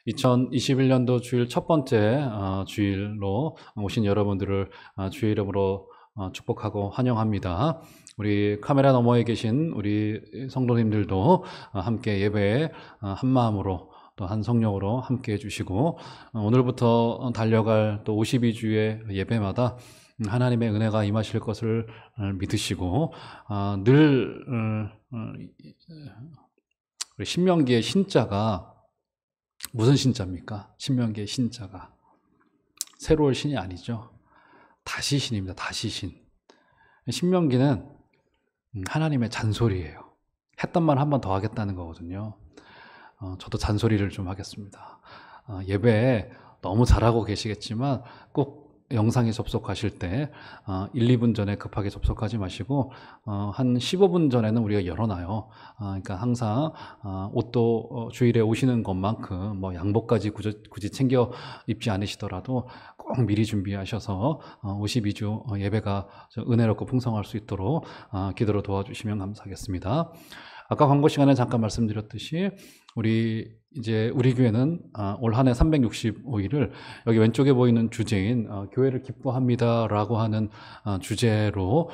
2021년도 주일 첫 번째 주일로 오신 여러분들을 주의 이름으로 축복하고 환영합니다. 우리 카메라 너머에 계신 우리 성도님들도 함께 예배에 한 마음으로 또 한 성령으로 함께 해주시고, 오늘부터 달려갈 또 52주의 예배마다 하나님의 은혜가 임하실 것을 믿으시고, 늘 우리 신명기의 신자가 무슨 신자입니까? 신명기의 신자가 새로울 신이 아니죠. 다시신입니다. 다시신. 신명기는 하나님의 잔소리예요. 했던 말 한 번 더 하겠다는 거거든요. 저도 잔소리를 좀 하겠습니다. 예배에 너무 잘하고 계시겠지만 꼭 영상에 접속하실 때 1, 2분 전에 급하게 접속하지 마시고 한 15분 전에는 우리가 열어놔요. 그러니까 항상 옷도 주일에 오시는 것만큼 뭐 양복까지 굳이 챙겨 입지 않으시더라도 꼭 미리 준비하셔서 52주 예배가 은혜롭고 풍성할 수 있도록 기도로 도와주시면 감사하겠습니다. 아까 광고 시간에 잠깐 말씀드렸듯이 우리 교회는 올 한 해 365일을 여기 왼쪽에 보이는 주제인 교회를 기뻐합니다라고 하는 주제로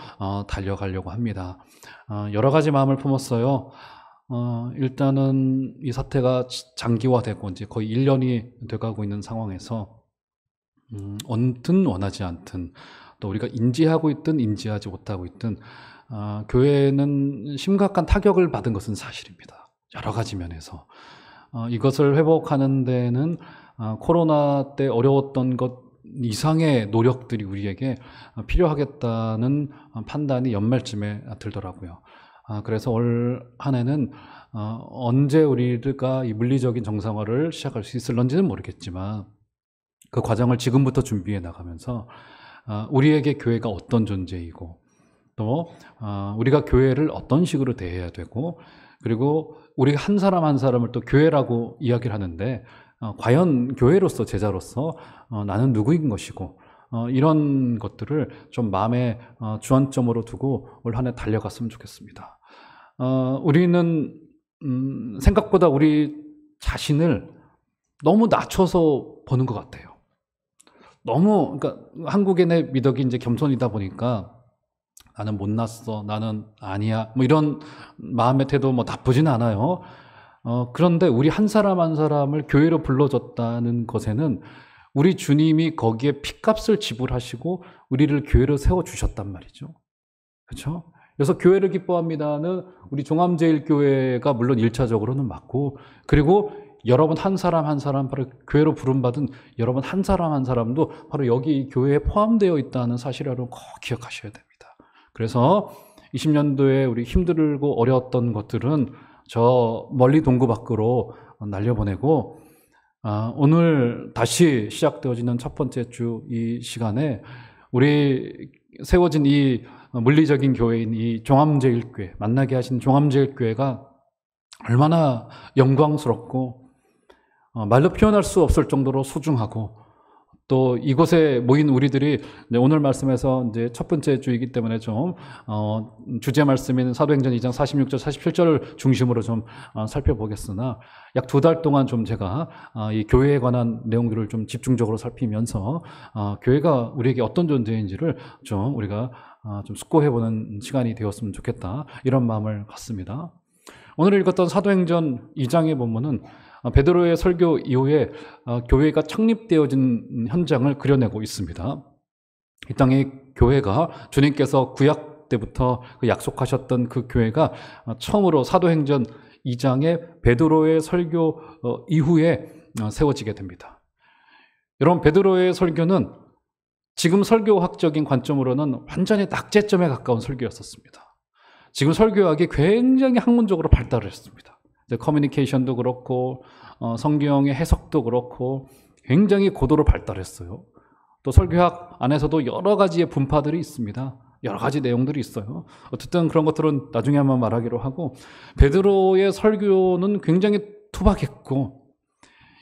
달려가려고 합니다. 여러 가지 마음을 품었어요. 일단은 이 사태가 장기화되고 이제 거의 1년이 돼가고 있는 상황에서 원든 원하지 않든 또 우리가 인지하고 있든 인지하지 못하고 있든 교회는 심각한 타격을 받은 것은 사실입니다. 여러 가지 면에서. 이것을 회복하는 데는 코로나 때 어려웠던 것 이상의 노력들이 우리에게 필요하겠다는 판단이 연말쯤에 들더라고요. 그래서 올 한 해는 언제 우리가 이 물리적인 정상화를 시작할 수 있을런지는 모르겠지만 그 과정을 지금부터 준비해 나가면서 우리에게 교회가 어떤 존재이고 또 우리가 교회를 어떤 식으로 대해야 되고, 그리고 우리가 한 사람 한 사람을 또 교회라고 이야기를 하는데 과연 교회로서 제자로서 나는 누구인 것이고 이런 것들을 좀 마음에 주안점으로 두고 올 한 해 달려갔으면 좋겠습니다. 우리는 생각보다 우리 자신을 너무 낮춰서 보는 것 같아요. 너무, 그러니까 한국의 내 미덕이 이제 겸손이다 보니까 나는 못났어, 나는 아니야, 뭐 이런 마음의 태도 뭐 나쁘진 않아요. 그런데 우리 한 사람 한 사람을 교회로 불러줬다는 것에는 우리 주님이 거기에 핏값을 지불하시고 우리를 교회로 세워주셨단 말이죠. 그렇죠? 그래서 교회를 기뻐합니다는 우리 종암제일교회가 물론 1차적으로는 맞고, 그리고 여러분 한 사람 한 사람, 바로 교회로 부름받은 여러분 한 사람 한 사람도 바로 여기 교회에 포함되어 있다는 사실을 꼭 기억하셔야 됩니다. 그래서 20년도에 우리 힘들고 어려웠던 것들은 저 멀리 동구 밖으로 날려보내고, 오늘 다시 시작되어지는 첫 번째 주 이 시간에 우리 세워진 이 물리적인 교회인 이 종암제일교회, 만나게 하신 종암제일교회가 얼마나 영광스럽고 말로 표현할 수 없을 정도로 소중하고, 또 이곳에 모인 우리들이 오늘 말씀에서 이제 첫 번째 주이기 때문에 좀 주제 말씀인 사도행전 2장 46절 47절을 중심으로 좀 살펴보겠으나, 약 2달 동안 좀 제가 이 교회에 관한 내용들을 좀 집중적으로 살피면서 교회가 우리에게 어떤 존재인지를 좀 우리가 좀 숙고해보는 시간이 되었으면 좋겠다, 이런 마음을 갖습니다. 오늘 읽었던 사도행전 2장의 본문은 베드로의 설교 이후에 교회가 창립되어진 현장을 그려내고 있습니다. 이 땅의 교회가 주님께서 구약 때부터 약속하셨던 그 교회가 처음으로 사도행전 2장의 베드로의 설교 이후에 세워지게 됩니다. 여러분, 베드로의 설교는 지금 설교학적인 관점으로는 완전히 낙제점에 가까운 설교였었습니다. 지금 설교학이 굉장히 학문적으로 발달을 했습니다. 커뮤니케이션도 그렇고 성경의 해석도 그렇고 굉장히 고도로 발달했어요. 또 설교학 안에서도 여러 가지의 분파들이 있습니다. 여러 가지 내용들이 있어요. 어쨌든 그런 것들은 나중에 한번 말하기로 하고, 베드로의 설교는 굉장히 투박했고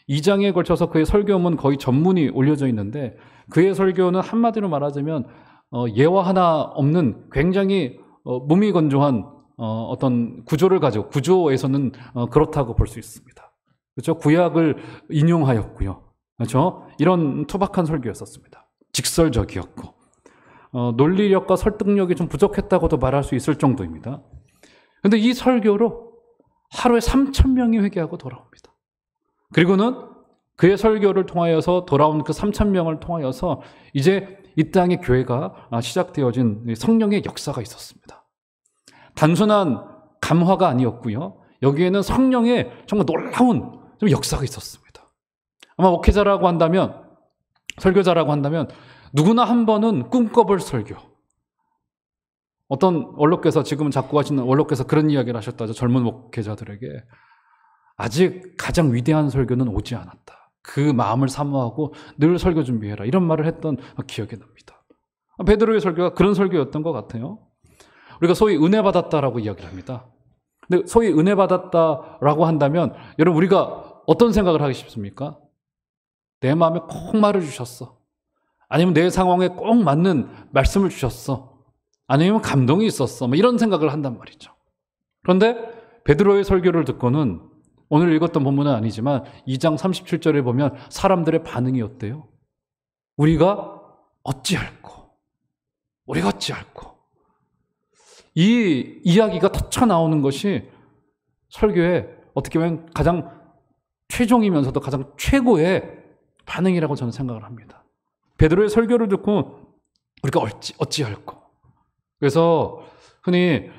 2장에 걸쳐서 그의 설교문 거의 전문이 올려져 있는데, 그의 설교는 한마디로 말하자면 예화 하나 없는 굉장히 무미건조한 어떤 구조를 가지고, 구조에서는 그렇다고 볼 수 있습니다. 그렇죠? 구약을 인용하였고요. 그렇죠? 이런 투박한 설교였었습니다. 직설적이었고 논리력과 설득력이 좀 부족했다고도 말할 수 있을 정도입니다. 그런데 이 설교로 하루에 3,000명이 회개하고 돌아옵니다. 그리고는 그의 설교를 통하여서 돌아온 그 3,000명을 통하여서 이제 이 땅의 교회가 시작되어진 성령의 역사가 있었습니다. 단순한 감화가 아니었고요. 여기에는 성령의 정말 놀라운 좀 역사가 있었습니다. 아마 목회자라고 한다면, 설교자라고 한다면 누구나 한 번은 꿈꿔볼 설교. 어떤 원로께서, 지금은 작고 하시는 원로께서 그런 이야기를 하셨다죠. 젊은 목회자들에게. 아직 가장 위대한 설교는 오지 않았다. 그 마음을 사모하고 늘 설교 준비해라. 이런 말을 했던 기억이 납니다. 베드로의 설교가 그런 설교였던 것 같아요. 우리가 소위 은혜 받았다라고 이야기를 합니다. 근데 소위 은혜 받았다라고 한다면 여러분 우리가 어떤 생각을 하기 쉽습니까? 내 마음에 꼭 말을 주셨어. 아니면 내 상황에 꼭 맞는 말씀을 주셨어. 아니면 감동이 있었어. 뭐 이런 생각을 한단 말이죠. 그런데 베드로의 설교를 듣고는 오늘 읽었던 본문은 아니지만 2장 37절에 보면 사람들의 반응이 어때요? 우리가 어찌할꼬? 우리가 어찌할꼬? 이 이야기가 터쳐나오는 것이 설교의 어떻게 보면 가장 최종이면서도 가장 최고의 반응이라고 저는 생각을 합니다. 베드로의 설교를 듣고 우리가 어찌할꼬? 그래서 흔히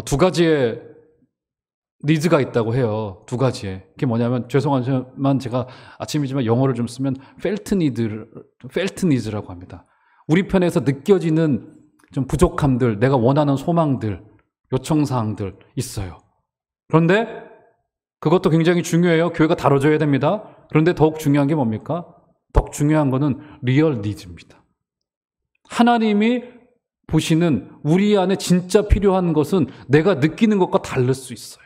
두 가지의 니즈가 있다고 해요. 두 가지의. 그게 뭐냐면, 죄송하지만 제가 아침이지만 영어를 좀 쓰면 felt needs라고 합니다. 우리 편에서 느껴지는 좀 부족함들, 내가 원하는 소망들, 요청사항들 있어요. 그런데 그것도 굉장히 중요해요. 교회가 다뤄줘야 됩니다. 그런데 더욱 중요한 게 뭡니까? 더 중요한 거는 리얼 니즈입니다. 하나님이 보시는 우리 안에 진짜 필요한 것은 내가 느끼는 것과 다를 수 있어요.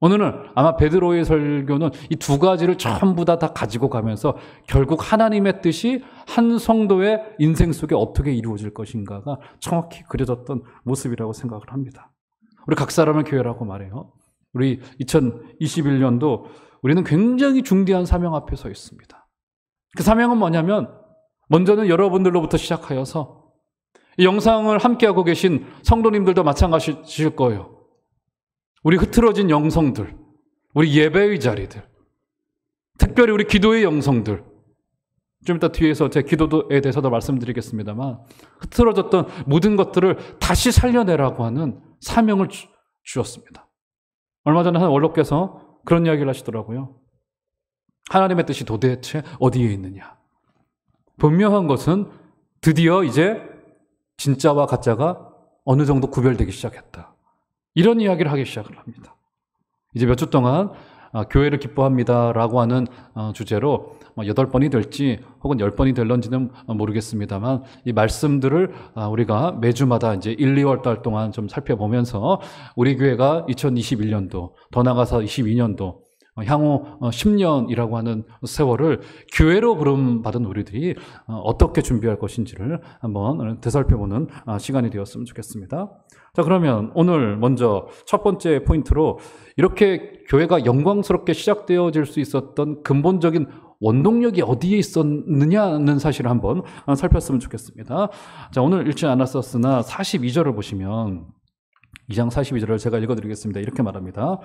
오늘은 아마 베드로의 설교는 이 두 가지를 전부 다 가지고 가면서 결국 하나님의 뜻이 한 성도의 인생 속에 어떻게 이루어질 것인가가 정확히 그려졌던 모습이라고 생각을 합니다. 우리 각 사람을 교회라고 말해요. 우리 2021년도 우리는 굉장히 중대한 사명 앞에 서 있습니다. 그 사명은 뭐냐면 먼저는 여러분들로부터 시작하여서 이 영상을 함께하고 계신 성도님들도 마찬가지일 거예요. 우리 흐트러진 영성들, 우리 예배의 자리들, 특별히 우리 기도의 영성들, 좀 이따 뒤에서 제 기도에 대해서도 말씀드리겠습니다만 흐트러졌던 모든 것들을 다시 살려내라고 하는 사명을 주었습니다. 얼마 전에 한 원로께서 그런 이야기를 하시더라고요. 하나님의 뜻이 도대체 어디에 있느냐? 분명한 것은 드디어 이제 진짜와 가짜가 어느 정도 구별되기 시작했다. 이런 이야기를 하기 시작을 합니다. 이제 몇 주 동안 교회를 기뻐합니다라고 하는 주제로 8번이 될지 혹은 10번이 될런지는 모르겠습니다만 이 말씀들을 우리가 매주마다 이제 1, 2월 달 동안 좀 살펴보면서 우리 교회가 2021년도 더 나아가서 22년도 향후 10년이라고 하는 세월을 교회로 부름받은 우리들이 어떻게 준비할 것인지를 한번 되살펴보는 시간이 되었으면 좋겠습니다. 자, 그러면 오늘 먼저 첫 번째 포인트로 이렇게 교회가 영광스럽게 시작되어질 수 있었던 근본적인 원동력이 어디에 있었느냐는 사실을 한번 살폈으면 좋겠습니다. 자, 오늘 읽지 않았었으나 42절을 보시면 2장 42절을 제가 읽어드리겠습니다. 이렇게 말합니다.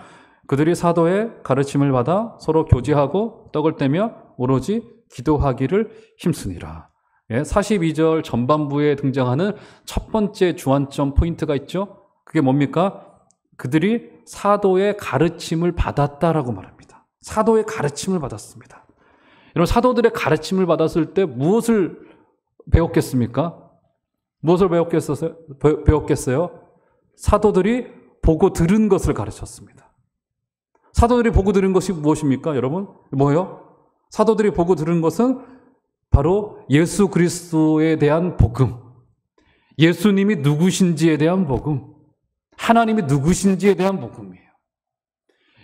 그들이 사도의 가르침을 받아 서로 교제하고 떡을 떼며 오로지 기도하기를 힘쓰니라. 42절 전반부에 등장하는 첫 번째 주안점 포인트가 있죠. 그게 뭡니까? 그들이 사도의 가르침을 받았다라고 말합니다. 사도의 가르침을 받았습니다. 여러분, 사도들의 가르침을 받았을 때 무엇을 배웠겠습니까? 무엇을 배웠겠어요? 사도들이 보고 들은 것을 가르쳤습니다. 사도들이 보고 들은 것이 무엇입니까, 여러분? 뭐예요? 사도들이 보고 들은 것은 바로 예수 그리스도에 대한 복음, 예수님이 누구신지에 대한 복음, 하나님이 누구신지에 대한 복음이에요.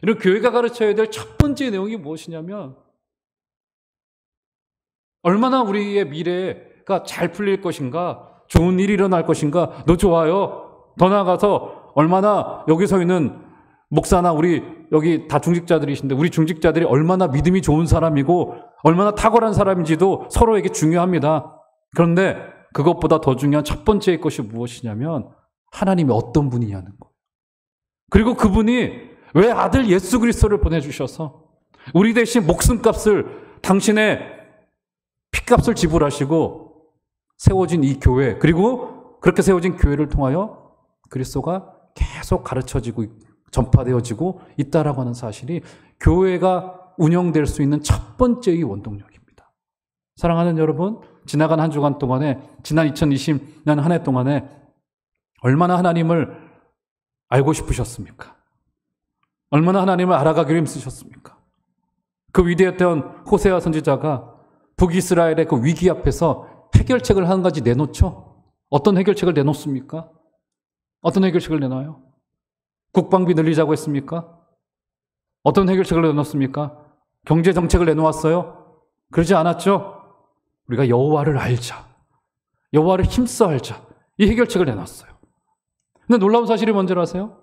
이런 교회가 가르쳐야 될 첫 번째 내용이 무엇이냐면 얼마나 우리의 미래가 잘 풀릴 것인가, 좋은 일이 일어날 것인가, 너 좋아요. 더 나아가서 얼마나 여기 서 있는 목사나 우리 여기 다 중직자들이신데 우리 중직자들이 얼마나 믿음이 좋은 사람이고 얼마나 탁월한 사람인지도 서로에게 중요합니다. 그런데 그것보다 더 중요한 첫 번째의 것이 무엇이냐면 하나님이 어떤 분이냐는 거예요. 그리고 그분이 왜 아들 예수 그리스도를 보내주셔서 우리 대신 목숨값을 당신의 피값을 지불하시고 세워진 이 교회, 그리고 그렇게 세워진 교회를 통하여 그리스도가 계속 가르쳐지고 전파되어지고 있다라고 하는 사실이 교회가 운영될 수 있는 첫 번째의 원동력입니다. 사랑하는 여러분, 지나간 한 주간 동안에, 지난 2020년 한 해 동안에 얼마나 하나님을 알고 싶으셨습니까? 얼마나 하나님을 알아가기로 힘쓰셨습니까? 그 위대했던 호세아 선지자가 북이스라엘의 그 위기 앞에서 해결책을 한 가지 내놓죠? 어떤 해결책을 내놓습니까? 어떤 해결책을 내놔요? 국방비 늘리자고 했습니까? 어떤 해결책을 내놓습니까? 경제정책을 내놓았어요? 그러지 않았죠? 우리가 여호와를 알자. 여호와를 힘써 알자. 이 해결책을 내놨어요. 근데 놀라운 사실이 뭔지 아세요?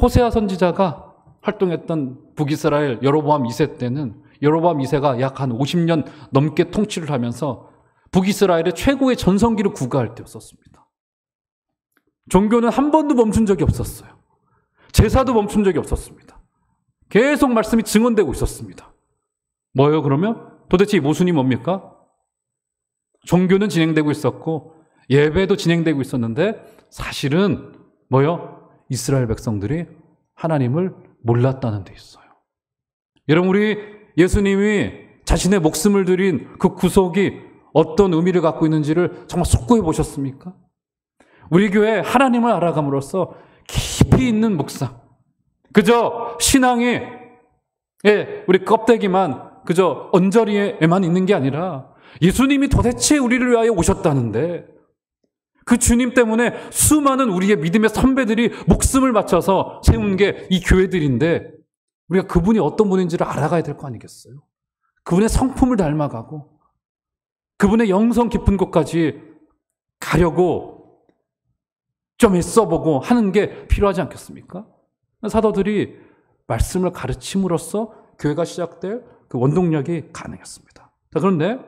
호세아 선지자가 활동했던 북이스라엘 여로보암 2세 때는 여로보암 2세가 약 한 50년 넘게 통치를 하면서 북이스라엘의 최고의 전성기를 구가할 때였었습니다. 종교는 한 번도 멈춘 적이 없었어요. 제사도 멈춘 적이 없었습니다. 계속 말씀이 증언되고 있었습니다. 뭐예요 그러면? 도대체 이 모순이 뭡니까? 종교는 진행되고 있었고 예배도 진행되고 있었는데 사실은 뭐요? 이스라엘 백성들이 하나님을 몰랐다는 데 있어요. 여러분, 우리 예수님이 자신의 목숨을 드린 그 구속이 어떤 의미를 갖고 있는지를 정말 숙고해 보셨습니까? 우리 교회 하나님을 알아감으로써 깊이 있는 묵상, 그저 신앙이 우리 껍데기만 그저 언저리에만 있는 게 아니라 예수님이 도대체 우리를 위하여 오셨다는데 그 주님 때문에 수많은 우리의 믿음의 선배들이 목숨을 바쳐서 세운 게 이 교회들인데 우리가 그분이 어떤 분인지를 알아가야 될 거 아니겠어요? 그분의 성품을 닮아가고 그분의 영성 깊은 곳까지 가려고 좀 애써보고 하는 게 필요하지 않겠습니까? 사도들이 말씀을 가르침으로써 교회가 시작될 그 원동력이 가능했습니다. 자, 그런데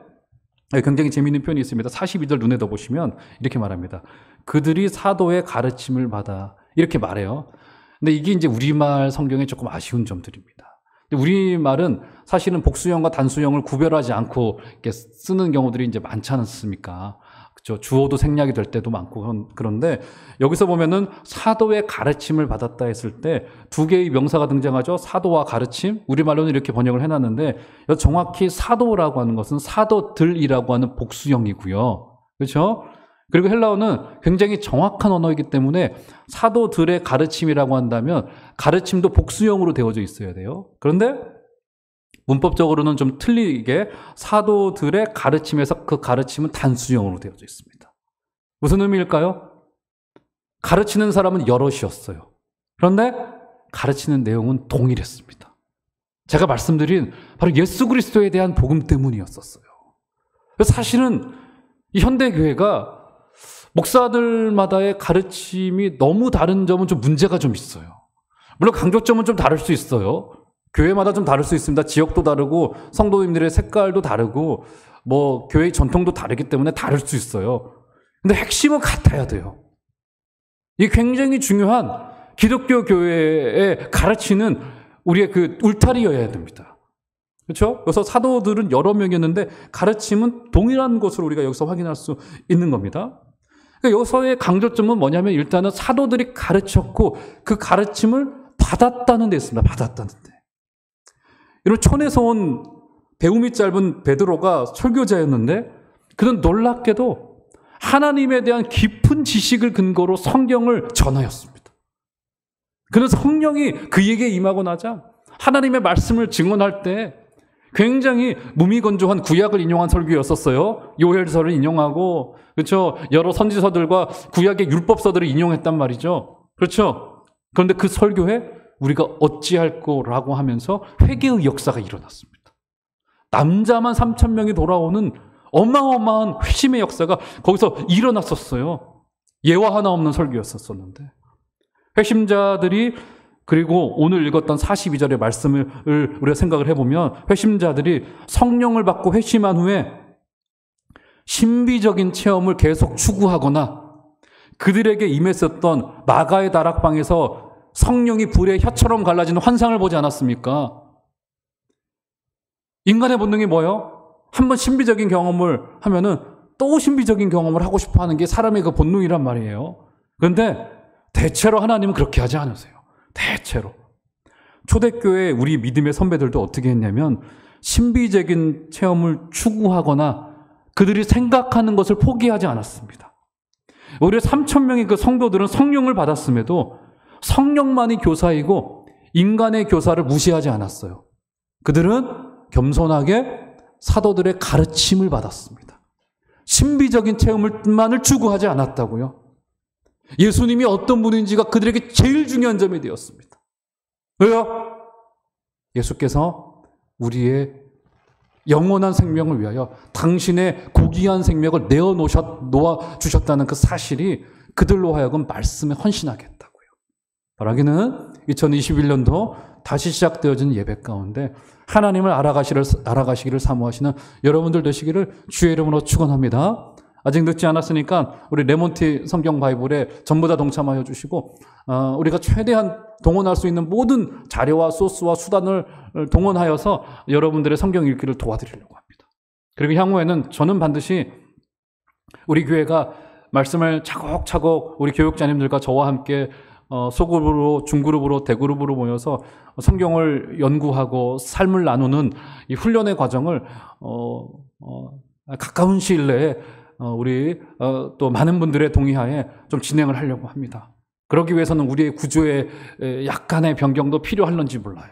굉장히 재미있는 표현이 있습니다. 42절 눈에 더 보시면 이렇게 말합니다. 그들이 사도의 가르침을 받아, 이렇게 말해요. 근데 이게 이제 우리말 성경에 조금 아쉬운 점들입니다. 우리말은 사실은 복수형과 단수형을 구별하지 않고 이렇게 쓰는 경우들이 이제 많지 않습니까? 그렇죠? 주어도 생략이 될 때도 많고. 그런데 여기서 보면은 사도의 가르침을 받았다 했을 때 두 개의 명사가 등장하죠. 사도와 가르침. 우리말로는 이렇게 번역을 해놨는데 정확히 사도라고 하는 것은 사도들이라고 하는 복수형이고요. 그렇죠? 그리고 헬라어는 굉장히 정확한 언어이기 때문에 사도들의 가르침이라고 한다면 가르침도 복수형으로 되어져 있어야 돼요. 그런데 문법적으로는 좀 틀리게 사도들의 가르침에서 그 가르침은 단수형으로 되어져 있습니다. 무슨 의미일까요? 가르치는 사람은 여럿이었어요. 그런데 가르치는 내용은 동일했습니다. 제가 말씀드린 바로 예수 그리스도에 대한 복음 때문이었었어요. 사실은 이 현대교회가 목사들마다의 가르침이 너무 다른 점은 좀 문제가 좀 있어요. 물론 강조점은 좀 다를 수 있어요. 교회마다 좀 다를 수 있습니다. 지역도 다르고 성도님들의 색깔도 다르고 뭐 교회의 전통도 다르기 때문에 다를 수 있어요. 근데 핵심은 같아야 돼요. 이게 굉장히 중요한 기독교 교회에 가르치는 우리의 그 울타리여야 됩니다. 그렇죠? 그래서 사도들은 여러 명이었는데 가르침은 동일한 것으로 우리가 여기서 확인할 수 있는 겁니다. 그러니까 여기서의 강조점은 뭐냐면 일단은 사도들이 가르쳤고 그 가르침을 받았다는 데 있습니다. 받았다는 데. 여러분, 촌에서 온 배움이 짧은 베드로가 설교자였는데 그는 놀랍게도 하나님에 대한 깊은 지식을 근거로 성경을 전하였습니다. 그는 성령이 그에게 임하고 나자 하나님의 말씀을 증언할 때 굉장히 무미건조한 구약을 인용한 설교였었어요. 요엘서를 인용하고, 그렇죠? 여러 선지서들과 구약의 율법서들을 인용했단 말이죠. 그렇죠? 그런데 그 설교에 우리가 어찌할 거라고 하면서 회개의 역사가 일어났습니다. 남자만 3,000명이 돌아오는 어마어마한 회심의 역사가 거기서 일어났었어요. 예화 하나 없는 설교였었는데 회심자들이 그리고 오늘 읽었던 42절의 말씀을 우리가 생각을 해보면 회심자들이 성령을 받고 회심한 후에 신비적인 체험을 계속 추구하거나 그들에게 임했었던 마가의 다락방에서 성령이 불의 혀처럼 갈라지는 환상을 보지 않았습니까? 인간의 본능이 뭐예요? 한번 신비적인 경험을 하면은 또 신비적인 경험을 하고 싶어 하는 게 사람의 그 본능이란 말이에요. 그런데 대체로 하나님은 그렇게 하지 않으세요. 대체로. 초대교회 우리 믿음의 선배들도 어떻게 했냐면 신비적인 체험을 추구하거나 그들이 생각하는 것을 포기하지 않았습니다. 오히려 3,000명의 그 성도들은 성령을 받았음에도 성령만이 교사이고 인간의 교사를 무시하지 않았어요. 그들은 겸손하게 사도들의 가르침을 받았습니다. 신비적인 체험만을 추구하지 않았다고요. 예수님이 어떤 분인지가 그들에게 제일 중요한 점이 되었습니다. 왜요? 예수께서 우리의 영원한 생명을 위하여 당신의 고귀한 생명을 놓아주셨다는 그 사실이 그들로 하여금 말씀에 헌신하게 했다고요. 바라기는 2021년도 다시 시작되어진 예배 가운데 하나님을 알아가시기를 사모하시는 여러분들 되시기를 주의 이름으로 축원합니다. 아직 늦지 않았으니까 우리 레몬티 성경 바이블에 전부 다 동참하여 주시고 우리가 최대한 동원할 수 있는 모든 자료와 소스와 수단을 동원하여서 여러분들의 성경 읽기를 도와드리려고 합니다. 그리고 향후에는 저는 반드시 우리 교회가 말씀을 차곡차곡 우리 교육자님들과 저와 함께 소그룹으로, 중그룹으로, 대그룹으로 모여서 성경을 연구하고 삶을 나누는 이 훈련의 과정을 가까운 시일 내에 우리 또 많은 분들의 동의하에 좀 진행을 하려고 합니다. 그러기 위해서는 우리의 구조에 약간의 변경도 필요할런지 몰라요.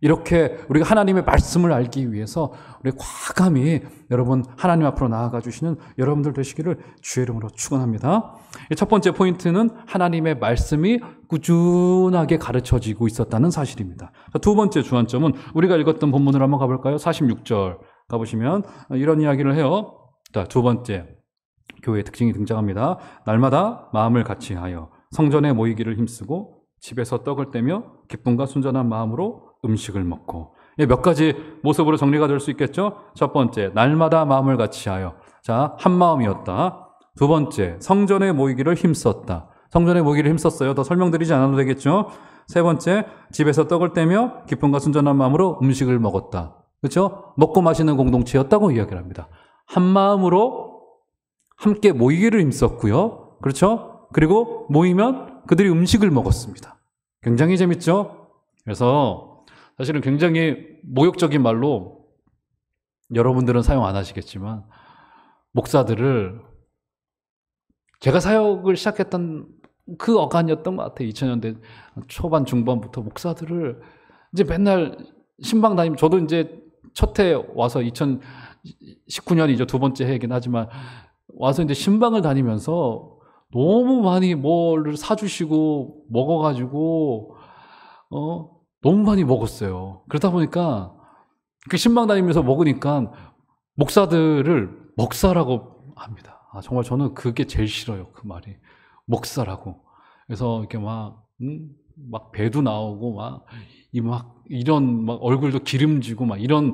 이렇게 우리가 하나님의 말씀을 알기 위해서 우리 과감히 여러분 하나님 앞으로 나아가 주시는 여러분들 되시기를 주의 이름으로 축원합니다. 첫 번째 포인트는 하나님의 말씀이 꾸준하게 가르쳐지고 있었다는 사실입니다. 두 번째 주안점은 우리가 읽었던 본문으로 한번 가볼까요? 46절 가보시면 이런 이야기를 해요. 자, 두 번째 교회의 특징이 등장합니다. 날마다 마음을 같이 하여 성전에 모이기를 힘쓰고 집에서 떡을 떼며 기쁨과 순전한 마음으로 음식을 먹고. 몇 가지 모습으로 정리가 될 수 있겠죠? 첫 번째, 날마다 마음을 같이 하여. 자, 한 마음이었다. 두 번째, 성전에 모이기를 힘썼다. 성전에 모이기를 힘썼어요. 더 설명드리지 않아도 되겠죠? 세 번째, 집에서 떡을 떼며 기쁨과 순전한 마음으로 음식을 먹었다. 그렇죠? 먹고 마시는 공동체였다고 이야기를 합니다. 한 마음으로 함께 모이기를 힘썼고요. 그렇죠? 그리고 모이면 그들이 음식을 먹었습니다. 굉장히 재밌죠? 그래서 사실은 굉장히 모욕적인 말로 여러분들은 사용 안 하시겠지만 목사들을 제가 사역을 시작했던 그 어간이었던 것 같아요. 2000년대 초반 중반부터 목사들을 이제 맨날 신방 다니면 저도 이제 첫 해 와서 2019년이죠. 두 번째 해이긴 하지만 와서 이제 신방을 다니면서 너무 많이 뭘 사주시고 먹어가지고 너무 많이 먹었어요. 그러다 보니까 그 신방 다니면서 먹으니까 목사들을 먹사라고 합니다. 정말 저는 그게 제일 싫어요. 그 말이 먹사라고. 그래서 이렇게 막 배도 나오고 이런 얼굴도 기름지고 이런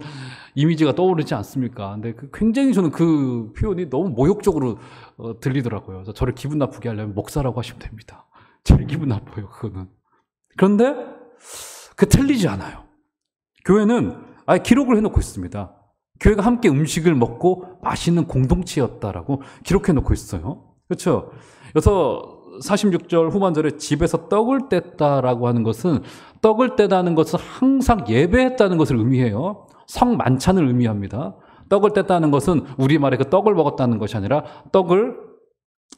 이미지가 떠오르지 않습니까? 근데 굉장히 저는 그 표현이 너무 모욕적으로 들리더라고요. 그래서 저를 기분 나쁘게 하려면 목사라고 하시면 됩니다. 제일 기분 나빠요, 그거는. 그런데 틀리지 않아요. 교회는 아예 기록을 해놓고 있습니다. 교회가 함께 음식을 먹고 마시는 공동체였다라고 기록해 놓고 있어요. 그렇죠? 그래서 46절 후반절에 집에서 떡을 뗐다라고 하는 것은 떡을 떼다는 것은 항상 예배했다는 것을 의미해요. 성만찬을 의미합니다. 떡을 뗐다는 것은 우리말에 그 떡을 먹었다는 것이 아니라 떡을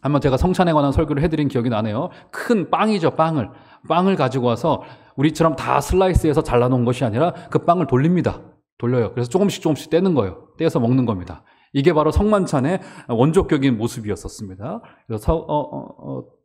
한번 제가 성찬에 관한 설교를 해드린 기억이 나네요. 큰 빵이죠, 빵을 가지고 와서 우리처럼 다 슬라이스해서 잘라놓은 것이 아니라 그 빵을 돌립니다. 돌려요. 그래서 조금씩 떼는 거예요. 떼서 먹는 겁니다. 이게 바로 성만찬의 원조격인 모습이었었습니다. 그래서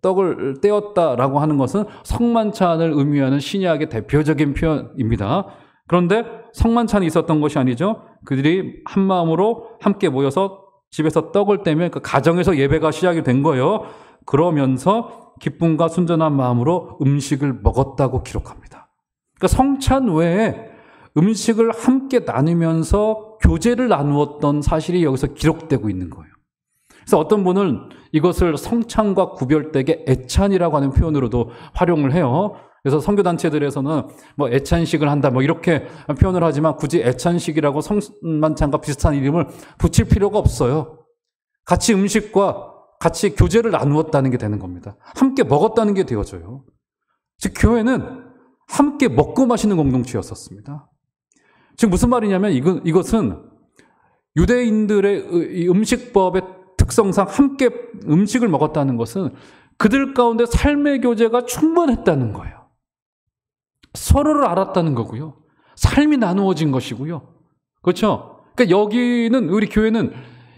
떡을 떼었다라고 하는 것은 성만찬을 의미하는 신약의 대표적인 표현입니다. 그런데 성만찬이 있었던 것이 아니죠. 그들이 한 마음으로 함께 모여서 집에서 떡을 떼면 그 가정에서 예배가 시작이 된 거예요. 그러면서 기쁨과 순전한 마음으로 음식을 먹었다고 기록합니다. 그러니까 성찬 외에 음식을 함께 나누면서 교제를 나누었던 사실이 여기서 기록되고 있는 거예요. 그래서 어떤 분은 이것을 성찬과 구별되게 애찬이라고 하는 표현으로도 활용을 해요. 그래서 선교단체들에서는 뭐 애찬식을 한다 뭐 이렇게 표현을 하지만 굳이 애찬식이라고 성만찬과 비슷한 이름을 붙일 필요가 없어요. 같이 음식과 같이 교제를 나누었다는 게 되는 겁니다. 함께 먹었다는 게 되어져요. 즉 교회는 함께 먹고 마시는 공동체였었습니다. 즉 무슨 말이냐면 이것은 유대인들의 음식법의 특성상 함께 음식을 먹었다는 것은 그들 가운데 삶의 교제가 충분했다는 거예요. 서로를 알았다는 거고요. 삶이 나누어진 것이고요. 그렇죠? 그러니까 여기는 우리 교회는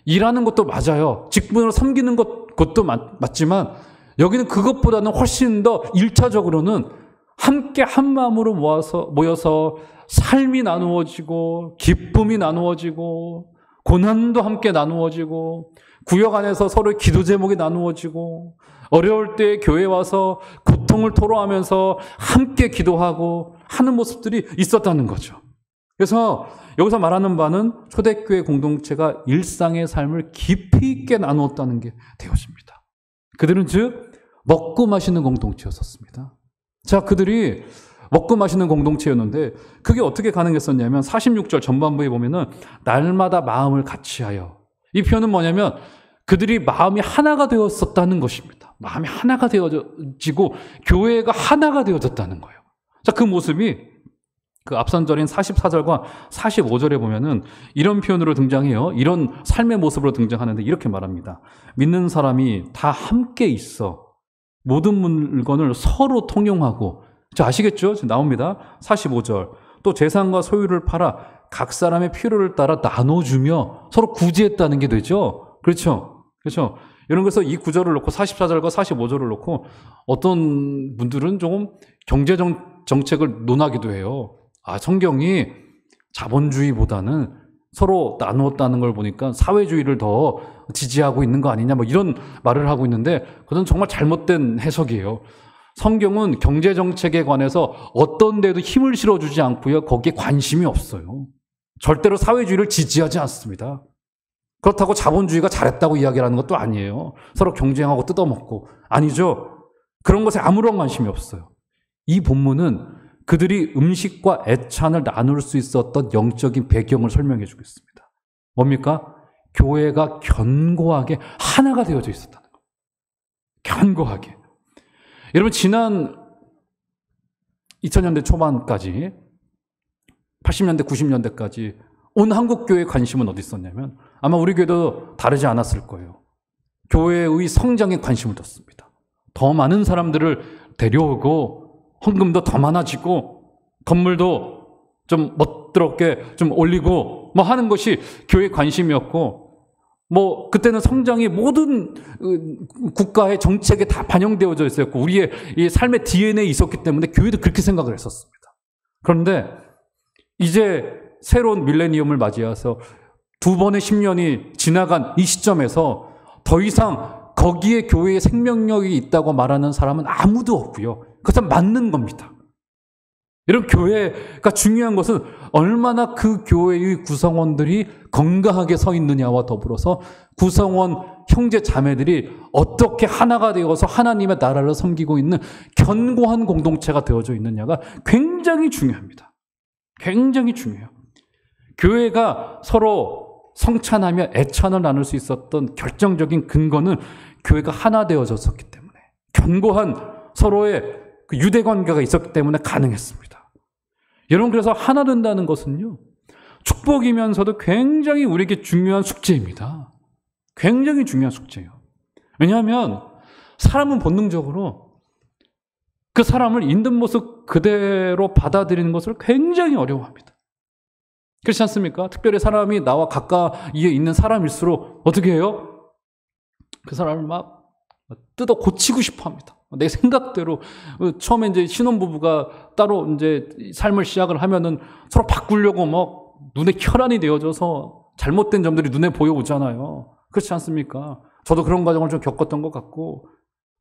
일하는 것도 맞아요. 직분으로 섬기는 것도 맞지만 여기는 그것보다는 훨씬 더 1차적으로는 함께 한 마음으로 모여서 삶이 나누어지고 기쁨이 나누어지고 고난도 함께 나누어지고 구역 안에서 서로의 기도 제목이 나누어지고 어려울 때 교회에 와서 고통을 토로하면서 함께 기도하고 하는 모습들이 있었다는 거죠. 그래서 여기서 말하는 바는 초대교회 공동체가 일상의 삶을 깊이 있게 나누었다는 게 되어집니다. 그들은 즉 먹고 마시는 공동체였었습니다. 자, 그들이 먹고 마시는 공동체였는데 그게 어떻게 가능했었냐면 46절 전반부에 보면은 날마다 마음을 같이하여, 이 표현은 뭐냐면 그들이 마음이 하나가 되었었다는 것입니다. 마음이 하나가 되어지고 교회가 하나가 되어졌다는 거예요. 자, 그 모습이 그 앞선 절인 44절과 45절에 보면은 이런 표현으로 등장해요. 이런 삶의 모습으로 등장하는데 이렇게 말합니다. 믿는 사람이 다 함께 있어 모든 물건을 서로 통용하고, 자, 아시겠죠? 지금 나옵니다. 45절. 또 재산과 소유를 팔아 각 사람의 필요를 따라 나눠주며 서로 구제했다는 게 되죠. 그렇죠? 그렇죠? 이런 것에서 이 구절을 놓고 44절과 45절을 놓고 어떤 분들은 조금 경제 정책을 논하기도 해요. 아, 성경이 자본주의보다는 서로 나누었다는 걸 보니까 사회주의를 더 지지하고 있는 거 아니냐, 뭐 이런 말을 하고 있는데 그건 정말 잘못된 해석이에요. 성경은 경제 정책에 관해서 어떤 데도 힘을 실어주지 않고요. 거기에 관심이 없어요. 절대로 사회주의를 지지하지 않습니다. 그렇다고 자본주의가 잘했다고 이야기하는 것도 아니에요. 서로 경쟁하고 뜯어먹고. 아니죠. 그런 것에 아무런 관심이 없어요. 이 본문은 그들이 음식과 애찬을 나눌 수 있었던 영적인 배경을 설명해 주고 있습니다. 뭡니까? 교회가 견고하게 하나가 되어져 있었다는 거예요. 견고하게. 여러분, 지난 2000년대 초반까지 80년대, 90년대까지 온 한국교회의 관심은 어디 있었냐면 아마 우리 교회도 다르지 않았을 거예요. 교회의 성장에 관심을 뒀습니다. 더 많은 사람들을 데려오고 헌금도 더 많아지고 건물도 좀 멋스럽게 좀 올리고 뭐 하는 것이 교회의 관심이었고, 뭐 그때는 성장이 모든 국가의 정책에 다 반영되어져 있었고 우리의 이 삶의 DNA에 있었기 때문에 교회도 그렇게 생각을 했었습니다. 그런데 이제 새로운 밀레니엄을 맞이해서 두 번의 10년이 지나간 이 시점에서 더 이상 거기에 교회의 생명력이 있다고 말하는 사람은 아무도 없고요. 그것은 맞는 겁니다. 이런 교회가 중요한 것은 얼마나 그 교회의 구성원들이 건강하게 서 있느냐와 더불어서 구성원 형제 자매들이 어떻게 하나가 되어서 하나님의 나라를 섬기고 있는 견고한 공동체가 되어져 있느냐가 굉장히 중요합니다. 굉장히 중요해요. 교회가 서로 성찬하며 애찬을 나눌 수 있었던 결정적인 근거는 교회가 하나 되어졌었기 때문에, 견고한 서로의 그 유대관계가 있었기 때문에 가능했습니다. 여러분, 그래서 하나 된다는 것은요, 축복이면서도 굉장히 우리에게 중요한 숙제입니다. 굉장히 중요한 숙제예요. 왜냐하면 사람은 본능적으로 그 사람을 있는 모습 그대로 받아들이는 것을 굉장히 어려워합니다. 그렇지 않습니까? 특별히 사람이 나와 가까이에 있는 사람일수록 어떻게 해요? 그 사람을 막 뜯어 고치고 싶어 합니다. 내 생각대로. 처음에 이제 신혼부부가 따로 이제 삶을 시작을 하면은 서로 바꾸려고 막 눈에 혈안이 되어져서 잘못된 점들이 눈에 보여오잖아요. 그렇지 않습니까? 저도 그런 과정을 좀 겪었던 것 같고,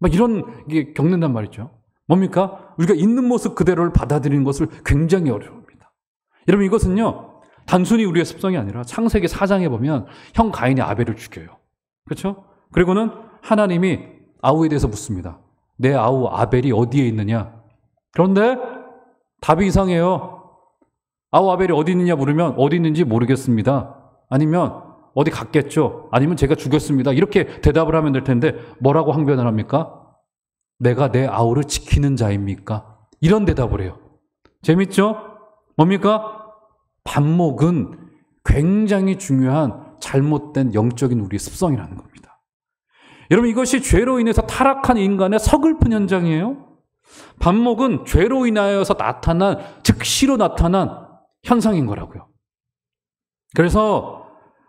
막 이런 게 겪는단 말이죠. 뭡니까? 우리가 있는 모습 그대로를 받아들이는 것을 굉장히 어려워합니다. 여러분, 이것은요, 단순히 우리의 습성이 아니라 창세기 4장에 보면 형 가인이 아벨을 죽여요. 그렇죠? 그리고는 하나님이 아우에 대해서 묻습니다. 내 아우 아벨이 어디에 있느냐? 그런데 답이 이상해요. 아우 아벨이 어디 있느냐 물으면 어디 있는지 모르겠습니다. 아니면 어디 갔겠죠. 아니면 제가 죽였습니다. 이렇게 대답을 하면 될 텐데 뭐라고 항변을 합니까? 내가 내 아우를 지키는 자입니까? 이런 대답을 해요. 재밌죠? 뭡니까? 반목은 굉장히 중요한 잘못된 영적인 우리의 습성이라는 겁니다. 여러분, 이것이 죄로 인해서 타락한 인간의 서글픈 현장이에요. 반목은 죄로 인하여서 나타난, 즉시로 나타난 현상인 거라고요. 그래서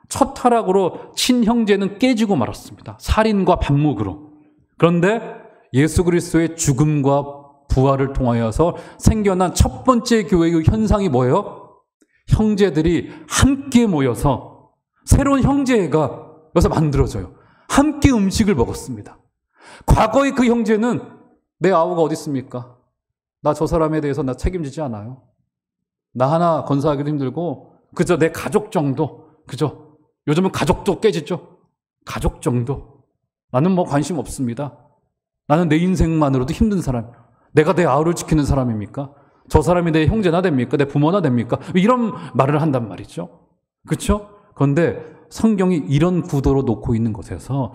첫 타락으로 친형제는 깨지고 말았습니다. 살인과 반목으로. 그런데 예수 그리스도의 죽음과 부활을 통하여서 생겨난 첫 번째 교회의 현상이 뭐예요? 형제들이 함께 모여서 새로운 형제가 여기서 만들어져요. 함께 음식을 먹었습니다. 과거의 그 형제는 내 아우가 어디 있습니까? 나 저 사람에 대해서 나 책임지지 않아요. 나 하나 건사하기도 힘들고 그저 내 가족 정도, 그저 요즘은 가족도 깨지죠. 가족 정도. 나는 뭐 관심 없습니다. 나는 내 인생만으로도 힘든 사람. 내가 내 아우를 지키는 사람입니까? 저 사람이 내 형제나 됩니까? 내 부모나 됩니까? 이런 말을 한단 말이죠. 그렇죠? 그런데 성경이 이런 구도로 놓고 있는 것에서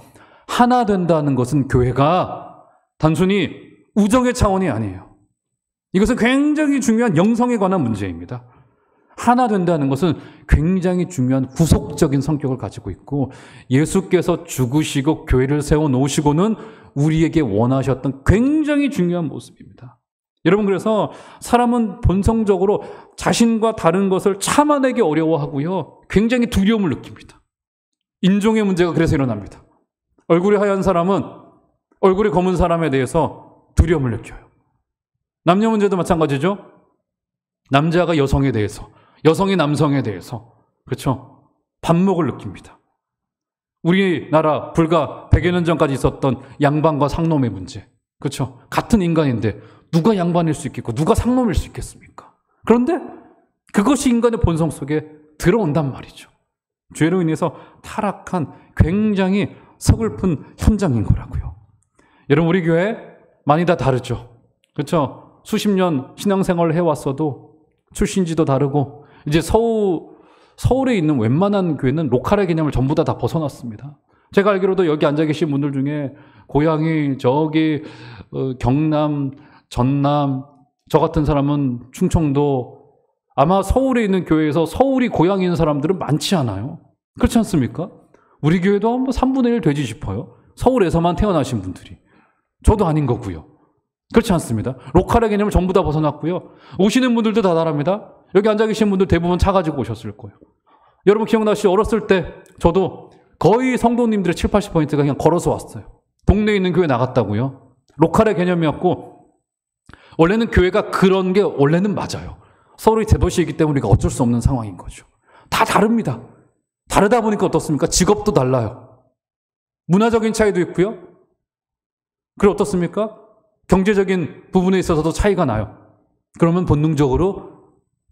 하나 된다는 것은 교회가 단순히 우정의 차원이 아니에요. 이것은 굉장히 중요한 영성에 관한 문제입니다. 하나 된다는 것은 굉장히 중요한 구속적인 성격을 가지고 있고 예수께서 죽으시고 교회를 세워놓으시고는 우리에게 원하셨던 굉장히 중요한 모습입니다. 여러분, 그래서 사람은 본성적으로 자신과 다른 것을 참아내기 어려워하고요. 굉장히 두려움을 느낍니다. 인종의 문제가 그래서 일어납니다. 얼굴이 하얀 사람은 얼굴이 검은 사람에 대해서 두려움을 느껴요. 남녀 문제도 마찬가지죠. 남자가 여성에 대해서, 여성이 남성에 대해서, 그렇죠? 반목을 느낍니다. 우리나라 불과 100여 년 전까지 있었던 양반과 상놈의 문제, 그렇죠? 같은 인간인데 누가 양반일 수 있겠고 누가 상놈일 수 있겠습니까? 그런데 그것이 인간의 본성 속에 들어온단 말이죠. 죄로 인해서 타락한 굉장히 서글픈 현장인 거라고요. 여러분, 우리 교회 많이 다 다르죠. 그렇죠? 수십 년 신앙생활을 해왔어도 출신지도 다르고 이제 서울에 있는 웬만한 교회는 로컬의 개념을 전부 다 벗어났습니다. 제가 알기로도 여기 앉아 계신 분들 중에 고향이 저기 경남, 전남, 저 같은 사람은 충청도, 아마 서울에 있는 교회에서 서울이 고향인 사람들은 많지 않아요. 그렇지 않습니까? 우리 교회도 한 3분의 1 되지 싶어요. 서울에서만 태어나신 분들이. 저도 아닌 거고요. 그렇지 않습니다. 로컬의 개념을 전부 다 벗어났고요. 오시는 분들도 다 다릅니다. 여기 앉아 계신 분들 대부분 차 가지고 오셨을 거예요. 여러분 기억나시죠? 어렸을 때 저도 거의 성도님들의 7, 80%가 그냥 걸어서 왔어요. 동네에 있는 교회 나갔다고요. 로컬의 개념이었고 원래는 교회가 그런 게 원래는 맞아요. 서울이 대도시이기 때문에 우리가 어쩔 수 없는 상황인 거죠. 다 다릅니다. 다르다 보니까 어떻습니까? 직업도 달라요. 문화적인 차이도 있고요. 그리고 어떻습니까? 경제적인 부분에 있어서도 차이가 나요. 그러면 본능적으로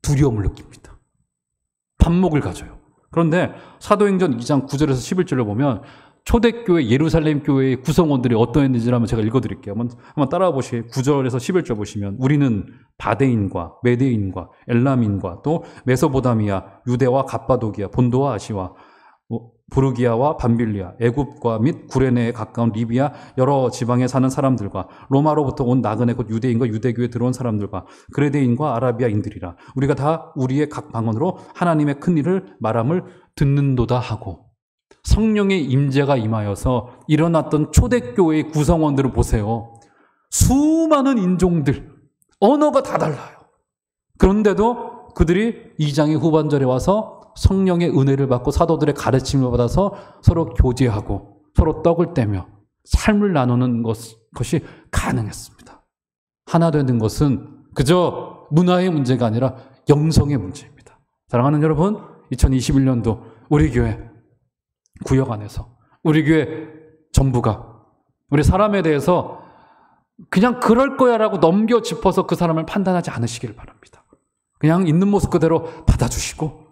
두려움을 느낍니다. 반목을 가져요. 그런데 사도행전 2장 9절에서 11절을 보면 초대교회 예루살렘 교회의 구성원들이 어떠했는지를 한번 제가 읽어드릴게요. 한번 따라와 보시죠. 9절에서 11절 보시면 우리는 바데인과 메데인과 엘람인과 또 메소보다미아, 유대와 갑바도기아, 본도와 아시와 부르기아와 밤빌리아, 애굽과 및 구레네에 가까운 리비아 여러 지방에 사는 사람들과 로마로부터 온 나그네 곧 유대인과 유대교에 들어온 사람들과 그레데인과 아라비아인들이라 우리가 다 우리의 각 방언으로 하나님의 큰 일을 말함을 듣는도다 하고 성령의 임재가 임하여서 일어났던 초대교회의 구성원들을 보세요. 수많은 인종들, 언어가 다 달라요. 그런데도 그들이 2장의 후반절에 와서 성령의 은혜를 받고 사도들의 가르침을 받아서 서로 교제하고 서로 떡을 떼며 삶을 나누는 것이 가능했습니다. 하나 되는 것은 그저 문화의 문제가 아니라 영성의 문제입니다. 사랑하는 여러분, 2021년도 우리 교회 구역 안에서 우리 교회 전부가 우리 사람에 대해서 그냥 그럴 거야 라고 넘겨 짚어서 그 사람을 판단하지 않으시길 바랍니다. 그냥 있는 모습 그대로 받아주시고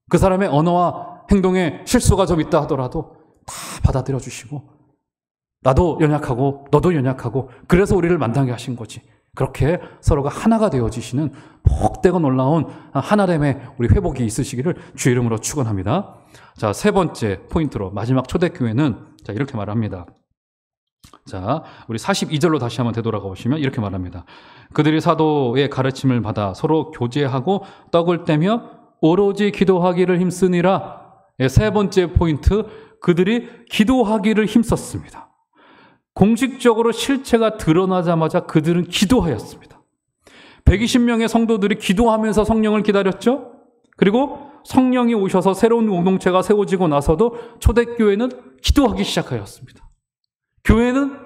그 사람의 언어와 행동에 실수가 좀 있다 하더라도 다 받아들여 주시고 나도 연약하고 너도 연약하고 그래서 우리를 만나게 하신 거지. 그렇게 서로가 하나가 되어지시는 복되고 놀라운 하나됨의 우리 회복이 있으시기를 주의 이름으로 축원합니다. 자, 세 번째 포인트로 마지막 초대교회는 자, 이렇게 말합니다. 자, 우리 42절로 다시 한번 되돌아가 보시면 이렇게 말합니다. 그들이 사도의 가르침을 받아 서로 교제하고 떡을 떼며 오로지 기도하기를 힘쓰니라. 세 번째 포인트, 그들이 기도하기를 힘썼습니다. 공식적으로 실체가 드러나자마자 그들은 기도하였습니다. 120명의 성도들이 기도하면서 성령을 기다렸죠. 그리고 성령이 오셔서 새로운 공동체가 세워지고 나서도 초대교회는 기도하기 시작하였습니다. 교회는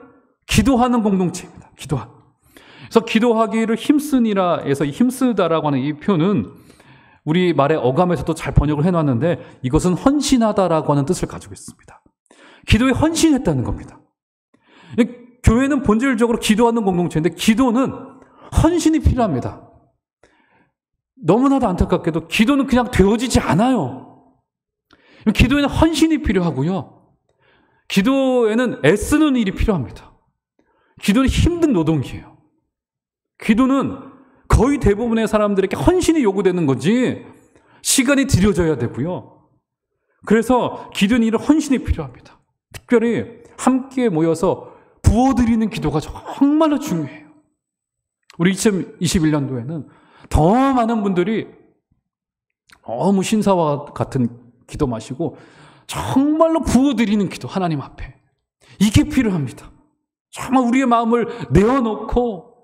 기도하는 공동체입니다. 그래서 기도하기를 힘쓰니라 해서 힘쓰다라고 하는 이 표현은 우리 말의 어감에서도 잘 번역을 해놨는데 이것은 헌신하다라고 하는 뜻을 가지고 있습니다. 기도에 헌신했다는 겁니다. 교회는 본질적으로 기도하는 공동체인데 기도는 헌신이 필요합니다. 너무나도 안타깝게도 기도는 그냥 되어지지 않아요. 기도에는 헌신이 필요하고요. 기도에는 애쓰는 일이 필요합니다. 기도는 힘든 노동이에요. 기도는 거의 대부분의 사람들에게 헌신이 요구되는 거지 시간이 들여져야 되고요. 그래서 기도는 이런 헌신이 필요합니다. 특별히 함께 모여서 부어드리는 기도가 정말로 중요해요. 우리 2021년도에는 더 많은 분들이 너무 신사와 같은 기도 마시고 정말로 부어드리는 기도, 하나님 앞에. 이게 필요합니다. 정말 우리의 마음을 내어놓고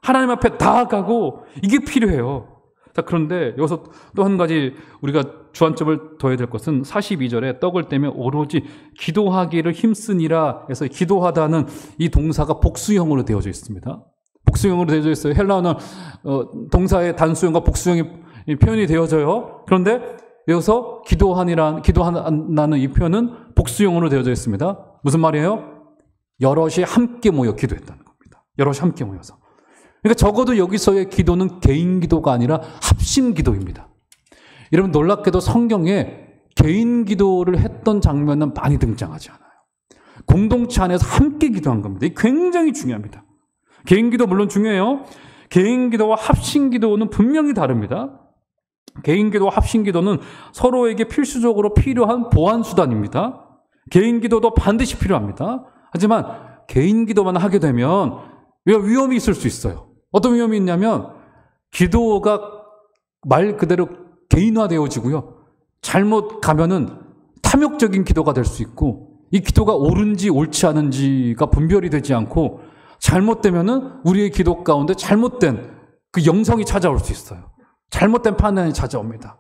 하나님 앞에 나아가고 이게 필요해요. 자, 그런데 여기서 또 한 가지 우리가 주안점을 둬야 될 것은 42절에 떡을 떼며 오로지 기도하기를 힘쓰니라 해서 기도하다는 이 동사가 복수형으로 되어져 있습니다. 복수형으로 되어져 있어요. 헬라어는 동사의 단수형과 복수형이 표현이 되어져요. 그런데 여기서 기도하나는 이 표현은 복수형으로 되어져 있습니다. 무슨 말이에요? 여럿이 함께 모여 기도했다는 겁니다. 여럿이 함께 모여서. 그러니까 적어도 여기서의 기도는 개인 기도가 아니라 합심 기도입니다. 여러분 놀랍게도 성경에 개인 기도를 했던 장면은 많이 등장하지 않아요. 공동체 안에서 함께 기도한 겁니다. 이게 굉장히 중요합니다. 개인 기도 물론 중요해요. 개인 기도와 합심 기도는 분명히 다릅니다. 개인 기도와 합심 기도는 서로에게 필수적으로 필요한 보완 수단입니다. 개인 기도도 반드시 필요합니다. 하지만 개인 기도만 하게 되면 위험이 있을 수 있어요. 어떤 위험이 있냐면 기도가 말 그대로 개인화되어지고요. 잘못 가면은 탐욕적인 기도가 될 수 있고 이 기도가 옳은지 옳지 않은지가 분별이 되지 않고 잘못되면은 우리의 기도 가운데 잘못된 그 영성이 찾아올 수 있어요. 잘못된 판단이 찾아옵니다.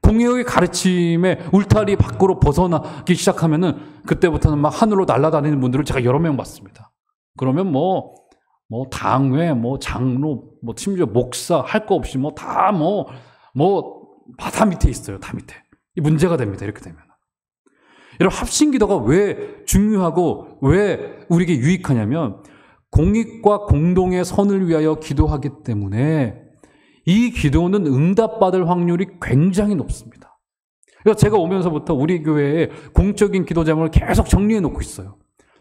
공의의 가르침의 울타리 밖으로 벗어나기 시작하면은 그때부터는 막 하늘로 날아다니는 분들을 제가 여러 명 봤습니다. 그러면 당회, 장로, 심지어 목사 할 거 없이 다 밑에 있어요. 다 밑에. 이 문제가 됩니다. 이렇게 되면. 여러분, 합심 기도가 왜 중요하고 왜 우리에게 유익하냐면 공익과 공동의 선을 위하여 기도하기 때문에 이 기도는 응답받을 확률이 굉장히 높습니다. 그래서 제가 오면서부터 우리 교회의 공적인 기도 제목을 계속 정리해 놓고 있어요.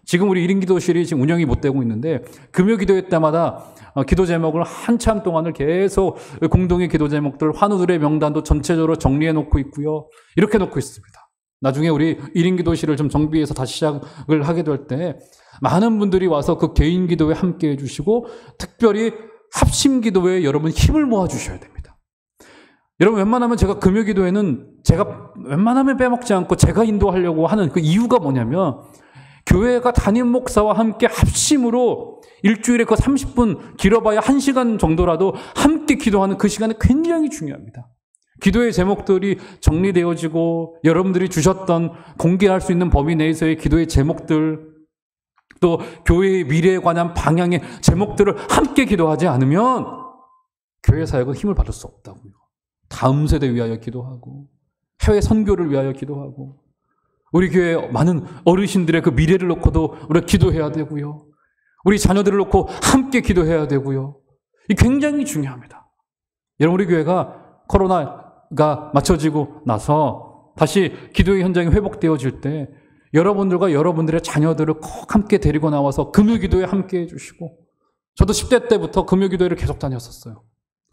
지금 우리 1인 기도실이 지금 운영이 못 되고 있는데 금요 기도회 때마다 기도 제목을 한참 동안을 계속 공동의 기도 제목들 환우들의 명단도 전체적으로 정리해 놓고 있고요. 이렇게 놓고 있습니다. 나중에 우리 1인 기도실을 좀 정비해서 다시 시작을 하게 될 때 많은 분들이 와서 그 개인 기도에 함께 해주시고 특별히 합심 기도에 여러분 힘을 모아 주셔야 됩니다. 여러분 웬만하면 제가 금요 기도회는 제가 웬만하면 빼먹지 않고 제가 인도하려고 하는 그 이유가 뭐냐면 교회가 담임 목사와 함께 합심으로 일주일에 그 30분 길어봐야 1시간 정도라도 함께 기도하는 그 시간이 굉장히 중요합니다. 기도의 제목들이 정리되어지고 여러분들이 주셨던 공개할 수 있는 범위 내에서의 기도의 제목들 또 교회의 미래에 관한 방향의 제목들을 함께 기도하지 않으면 교회 사역은 힘을 받을 수 없다고요. 다음 세대 위하여 기도하고 해외 선교를 위하여 기도하고 우리 교회 많은 어르신들의 그 미래를 놓고도 우리가 기도해야 되고요. 우리 자녀들을 놓고 함께 기도해야 되고요. 이 굉장히 중요합니다. 여러분, 우리 교회가 코로나가 맞춰지고 나서 다시 기도의 현장이 회복되어질 때 여러분들과 여러분들의 자녀들을 꼭 함께 데리고 나와서 금요기도에 함께 해주시고, 저도 10대 때부터 금요기도회를 계속 다녔었어요.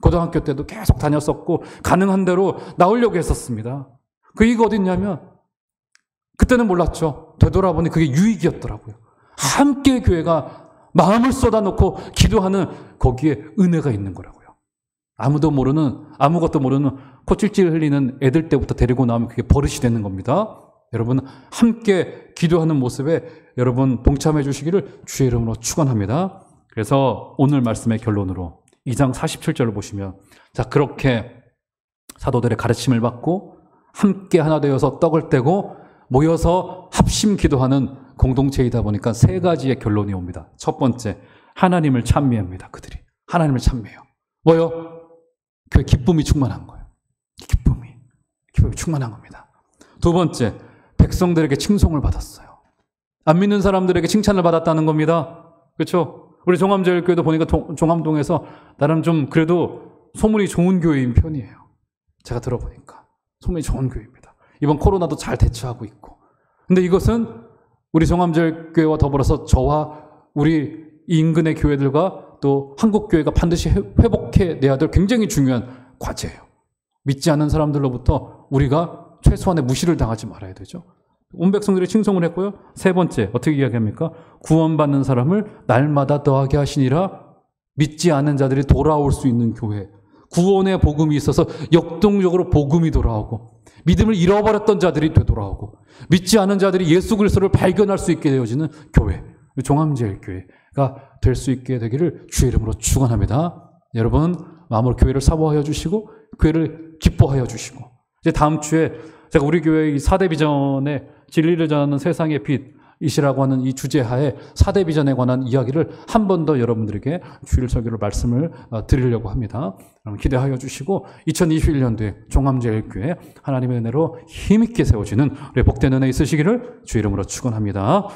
고등학교 때도 계속 다녔었고 가능한 대로 나오려고 했었습니다. 그 이유가 어딨냐면 그때는 몰랐죠. 되돌아보니 그게 유익이었더라고요. 함께 교회가 마음을 쏟아놓고 기도하는 거기에 은혜가 있는 거라고요. 아무것도 모르는 코찔찔 흘리는 애들 때부터 데리고 나오면 그게 버릇이 되는 겁니다. 여러분, 함께 기도하는 모습에 여러분 동참해 주시기를 주의 이름으로 축원합니다. 그래서 오늘 말씀의 결론으로 2장 47절을 보시면, 자, 그렇게 사도들의 가르침을 받고 함께 하나 되어서 떡을 떼고 모여서 합심 기도하는 공동체이다 보니까 세 가지의 결론이 옵니다. 첫 번째, 하나님을 찬미합니다. 그들이 하나님을 찬미해요. 뭐요? 그 기쁨이 충만한 거예요. 기쁨이 충만한 겁니다. 두 번째, 백성들에게 칭송을 받았어요. 안 믿는 사람들에게 칭찬을 받았다는 겁니다. 그렇죠? 우리 종암제일교회도 보니까 종암동에서 나름 좀 그래도 소문이 좋은 교회인 편이에요. 제가 들어보니까 소문이 좋은 교회입니다. 이번 코로나도 잘 대처하고 있고. 근데 이것은 우리 종암제일교회와 더불어서 저와 우리 인근의 교회들과 또 한국교회가 반드시 회복해내야 될 굉장히 중요한 과제예요. 믿지 않는 사람들로부터 우리가 최소한의 무시를 당하지 말아야 되죠. 온 백성들이 칭송을 했고요. 세 번째, 어떻게 이야기합니까? 구원받는 사람을 날마다 더하게 하시니라. 믿지 않는 자들이 돌아올 수 있는 교회. 구원의 복음이 있어서 역동적으로 복음이 돌아오고, 믿음을 잃어버렸던 자들이 되돌아오고, 믿지 않은 자들이 예수 그리스도를 발견할 수 있게 되어지는 교회, 종암제일교회가 될 수 있게 되기를 주의 이름으로 축원합니다. 여러분, 마음으로 교회를 사모하여 주시고 교회를 기뻐하여 주시고, 이제 다음 주에 제가 우리 교회의 4대 비전의 진리를 전하는 세상의 빛이시라고 하는 이 주제하에 4대 비전에 관한 이야기를 한 번 더 여러분들에게 주일 설교를 말씀을 드리려고 합니다. 여러분 기대하여 주시고 2021년도에 종암제일교회 하나님의 은혜로 힘있게 세워지는 우리 복된 은혜 있으시기를 주의 이름으로 축원합니다.